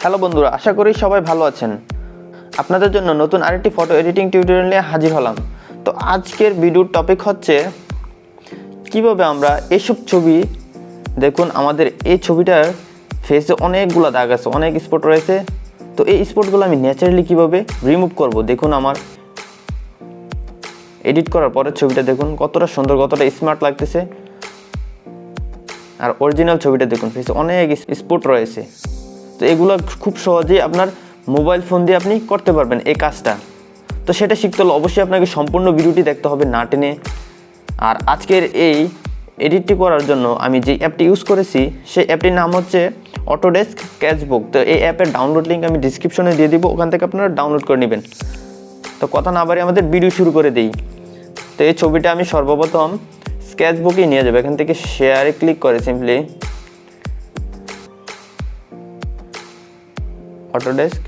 Hello বন্ধুরা, আশা করি সবাই ভালো আছেন। আপনাদের জন্য নতুন আরেকটি ফটো এডিটিং টিউটোরিয়াল নিয়ে হাজির হলাম। তো আজকের ভিডিওর টপিক হচ্ছে কিভাবে আমরা এইসব ছবি, দেখুন আমাদের এই ছবিটার ফেসে অনেকগুলো দাগ আছে, অনেক স্পট রয়েছে। তো এই স্পটগুলো আমি ন্যাচারালি কিভাবে রিমুভ করব। দেখুন আমার এডিট করার পরের ছবিটা দেখুন কতটা সুন্দর, কতটা স্মার্ট লাগতেছে। আর অরিজিনাল ছবিটা দেখুন ফেসে অনেক স্পট রয়েছে। তো এগুলো খুব সহজেই আপনার মোবাইল ফোন দিয়ে আপনি করতে পারবেন এই কাজটা। তো সেটা শিখতে হলে অবশ্যই আপনাকে সম্পূর্ণ ভিডিওটি দেখতে হবে না টেনে। আর আজকের এই এডিটটি করার জন্য আমি যে অ্যাপটি ইউজ করেছি সেই অ্যাপটির নাম হচ্ছে অটোডেস্ক স্কেচবুক। তো এই অ্যাপের ডাউনলোড লিঙ্ক আমি ডিসক্রিপশনে দিয়ে দিব, ওখান থেকে আপনারা ডাউনলোড করে নেবেন। তো কথা না বাড়িয়ে আমাদের ভিডিও শুরু করে দিই। তো এই ছবিটা আমি সর্বপ্রথম স্কেচবুকেই নিয়ে যাবো। এখান থেকে শেয়ারে ক্লিক করে সিম্পলি অটোডেস্ক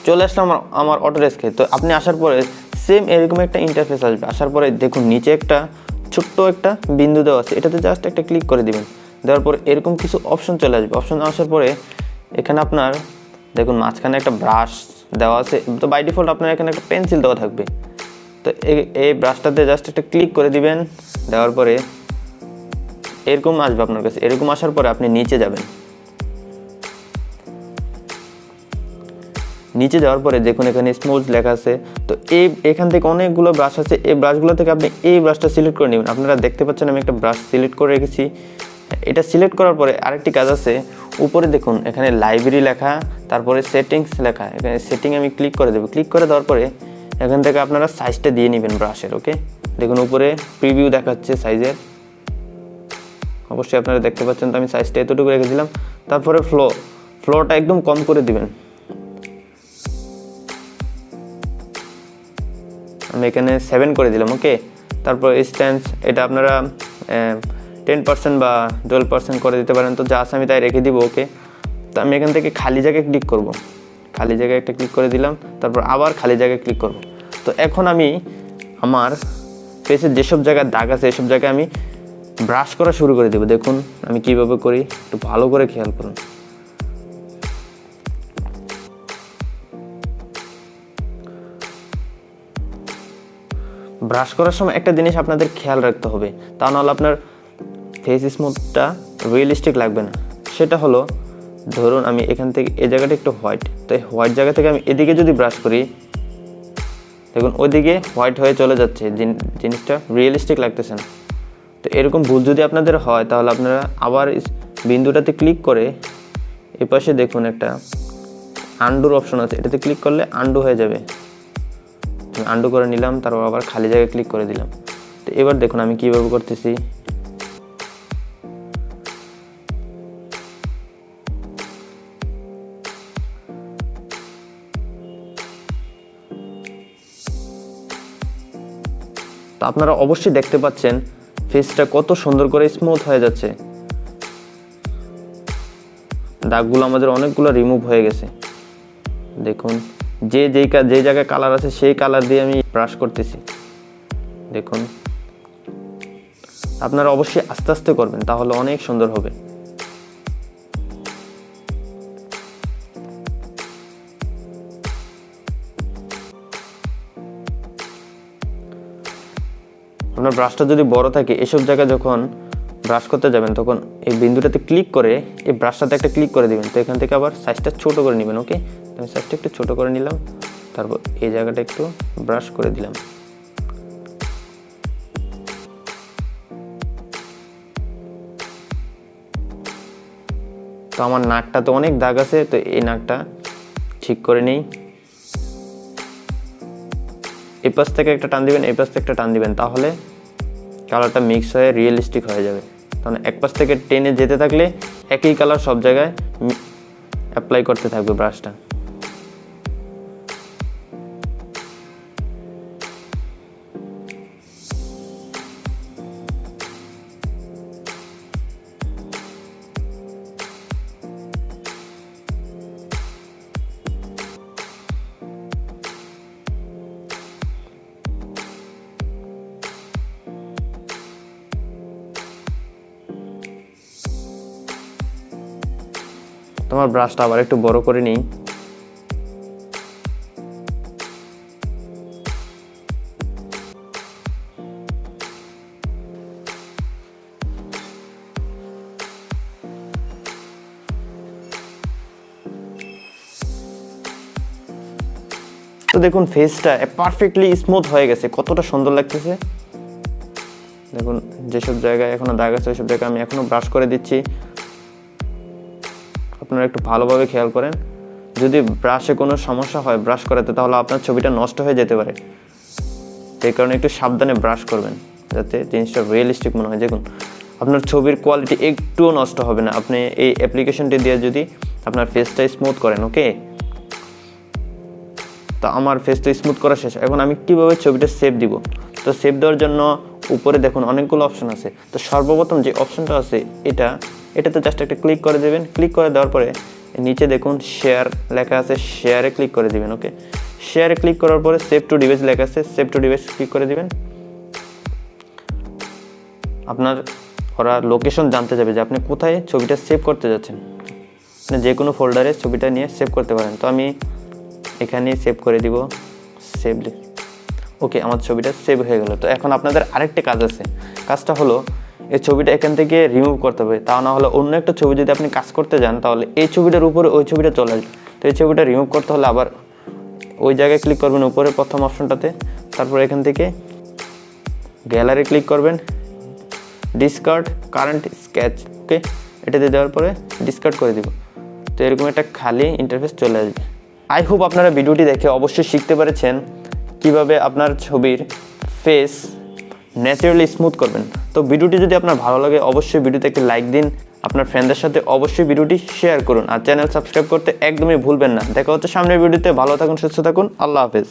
চলে আসলাম আমার অটোডেস্কে। তো আপনি আসার পরে সেম এরকম একটা ইন্টারফেস আসবে। আসার পরে দেখুন নিচে একটা ছোট্ট একটা বিন্দু দেওয়া আছে, এটাতে জাস্ট একটা ক্লিক করে দিবেন। দেওয়ার পরে এরকম কিছু অপশন চলে আসবে। অপশন আসার পরে এখানে আপনার দেখুন মাঝখানে একটা ব্রাশ দেওয়া আছে। তো বাই ডিফল্ট আপনার এখানে একটা পেন্সিল দেওয়া থাকবে। তো এই ব্রাশটাতে জাস্ট একটা ক্লিক করে দিবেন। দেওয়ার পরে এরকম আসবে আপনার কাছে। এরকম আসার পরে আপনি নিচে যাবেন। নিচে যাওয়ার পরে দেখুন এখানে স্মুথ লেখা আছে। তো এখান থেকে অনেকগুলো ব্রাশ আছে। এই ব্রাশগুলো থেকে আপনি এই ব্রাশটা সিলেক্ট করে নেবেন। আপনারা দেখতে পাচ্ছেন আমি একটা ব্রাশ সিলেক্ট করে রেখেছি। এটা সিলেক্ট করার পরে আরেকটি কাজ আছে। উপরে দেখুন এখানে লাইব্রেরি লেখা, তারপরে সেটিংস লেখা। এখানে সেটিং আমি ক্লিক করে দেবো। ক্লিক করে দেওয়ার পরে এখান থেকে আপনারা সাইজটা দিয়ে নেবেন ব্রাশের। ওকে, দেখুন উপরে প্রিভিউ দেখাচ্ছে সাইজের, অবশ্যই আপনারা দেখতে পাচ্ছেন। তো আমি সাইজটা এতটুকু রেখে দিলাম। তারপরে ফ্লোটা একদম কম করে দিবেন। আমি এখানে 7 করে দিলাম। ওকে, তারপর স্ট্যান্স এটা আপনারা 10% বা 12% করে দিতে পারেন। তো যা আছে আমি তাই রেখে দিব। ওকে, তো আমি এখান থেকে খালি জায়গায় ক্লিক করব। খালি জায়গায় একটা ক্লিক করে দিলাম, তারপর আবার খালি জায়গায় ক্লিক করব। তো এখন আমি আমার ফেসের যেসব জায়গায় দাগ আছে এসব জায়গায় আমি ব্রাশ করা শুরু করে দেবো। দেখুন আমি কিভাবে করি, একটু ভালো করে খেয়াল করুন। ব্রাশ করার সময় একটা জিনিস আপনাদের খেয়াল রাখতে হবে, তা নাহলে আপনার ফেস স্মুথটা রিয়েলিস্টিক লাগবে না। সেটা হলো, ধরুন আমি এখান থেকে এই জায়গাটা একটু হোয়াইট, তো এই হোয়াইট জায়গা থেকে আমি এদিকে যদি ব্রাশ করি দেখুন ওইদিকে হোয়াইট হয়ে চলে যাচ্ছে, জিনিসটা রিয়েলিস্টিক লাগতেছে না। তো এরকম ভুল যদি আপনাদের হয় তাহলে আপনারা আবার বিন্দুটাতে ক্লিক করে এই পাশে দেখুন একটা আন্ডুর অপশন আছে, এটাতে ক্লিক করলে আন্ডু হয়ে যাবে। আমি আন্ডু করে নিলাম, তারপর আবার খালি জায়গায় ক্লিক করে দিলাম। তো এবার দেখুন আমি কীভাবে করতেছি। তো আপনারা অবশ্যই দেখতে পাচ্ছেন ফেসটা কত সুন্দর করে স্মুথ হয়ে যাচ্ছে। দাগগুলো আমাদের অনেকগুলো রিমুভ হয়ে গেছে। দেখুন যে জায়গায় কালার আছে সেই কালার দিয়ে আমি ব্রাশ করতেছি। দেখুন আপনারা অবশ্যই আস্তে আস্তে করবেন, তাহলে অনেক সুন্দর হবে। আপনার ব্রাশটা যদি বড় থাকে এসব জায়গায় যখন ব্রাশ করতে যাবেন তখন এই বিন্দুটাতে ক্লিক করে এই ব্রাশটাতে একটা ক্লিক করে দিবেন। তো এখান থেকে আবার সাইজটা ছোট করে নেবেন। ওকে, আমি সাইজটা একটু ছোট করে নিলাম, তারপর এই জায়গাটা একটু ব্রাশ করে দিলাম। তো আমার নাকটাতে অনেক দাগ আছে, তো এই নাকটা ঠিক করে নেই। এই পাশ থেকে একটা টান দিবেন, এই পাশ থেকে একটা টান দিবেন, তাহলে কালারটা মিক্স হয়ে রিয়েলিস্টিক হয়ে যাবে। কারণ এক পাশ থেকে টেনে যেতে থাকলে একই কালার সব জায়গায় অ্যাপ্লাই করতে থাকবে ব্রাশটা। তোমার ব্রাশটা আবার একটু বড় করে নিই। তো দেখুন ফেসটা পারফেক্টলি স্মুথ হয়ে গেছে, কতটা সুন্দর লাগতেছে। দেখুন যেসব জায়গায় এখনো দাগ আছে ওইসব জায়গায় আমি এখনো ব্রাশ করে দিচ্ছি। আপনারা একটু ভালোভাবে খেয়াল করেন, যদি ব্রাশে কোনো সমস্যা হয় ব্রাশ করাতে তাহলে আপনার ছবিটা নষ্ট হয়ে যেতে পারে। এই কারণে একটু সাবধানে ব্রাশ করবেন যাতে জিনিসটা রিয়েলিস্টিক মনে হয়। দেখুন আপনার ছবির কোয়ালিটি একটুও নষ্ট হবে না আপনি এই অ্যাপ্লিকেশনটি দিয়ে যদি আপনার ফেসটা স্মুথ করেন। ওকে, তো আমার ফেসটা স্মুথ করা শেষ। এখন আমি কীভাবে ছবিটা সেভ দিব? তো সেভ দেওয়ার জন্য উপরে দেখুন অনেকগুলো অপশন আছে। তো সর্বপ্রথম যে অপশনটা আছে এটাতে জাস্ট একটা ক্লিক করে দেবেন। ক্লিক করে দেওয়ার পরে নিচে দেখুন শেয়ার লেখা আছে, শেয়ারে ক্লিক করে দিবেন। ওকে, শেয়ারে ক্লিক করার পরে সেভ টু ডিভাইস লেখা আছে, সেভ টু ডিভাইস ক্লিক করে দিবেন। আপনার ওরা লোকেশন জানতে যাবে যে আপনি কোথায় ছবিটা সেভ করতে যাচ্ছেন। আপনি যে কোনো ফোল্ডারে ছবিটা নিয়ে সেভ করতে পারেন। তো আমি এখানে সেভ করে দিব, সেভ। ওকে, আমার ছবিটা সেভ হয়ে গেল। তো এখন আপনাদের আরেকটা কাজ আছে। কাজটা হলো এই ছবিটা এখান থেকে রিমুভ করতে হবে। তা না হলে অন্য একটা ছবি যদি আপনি কাজ করতে যান তাহলে এই ছবিটার উপরে ওই ছবিটা চলে আসবে। তো এই ছবিটা রিমুভ করতে হলে আবার ওই জায়গায় ক্লিক করবেন উপরে প্রথম অপশনটাতে। তারপর এখান থেকে গ্যালারি ক্লিক করবেন, ডিসকার্ড কারেন্ট স্কেচ। ওকে, এটাতে দেওয়ার পরে ডিসকার্ড করে দিব। তো এরকম একটা খালি ইন্টারফেস চলে আসবে। আই হোপ আপনারা ভিডিওটি দেখে অবশ্যই শিখতে পেরেছেন কিভাবে আপনার ছবির ফেস ন্যাচারালি স্মুথ করবেন। তো ভিডিওটি যদি আপনার ভালো লাগে অবশ্যই ভিডিওতে একটা লাইক দিন, আপনার ফ্রেন্ডদের সাথে অবশ্যই ভিডিওটি শেয়ার করুন, আর চ্যানেল সাবস্ক্রাইব করতে একদমই ভুলবেন না। দেখা হচ্ছে সামনের ভিডিওতে। ভালো থাকুন, সুস্থ থাকুন, আল্লাহ হাফেজ।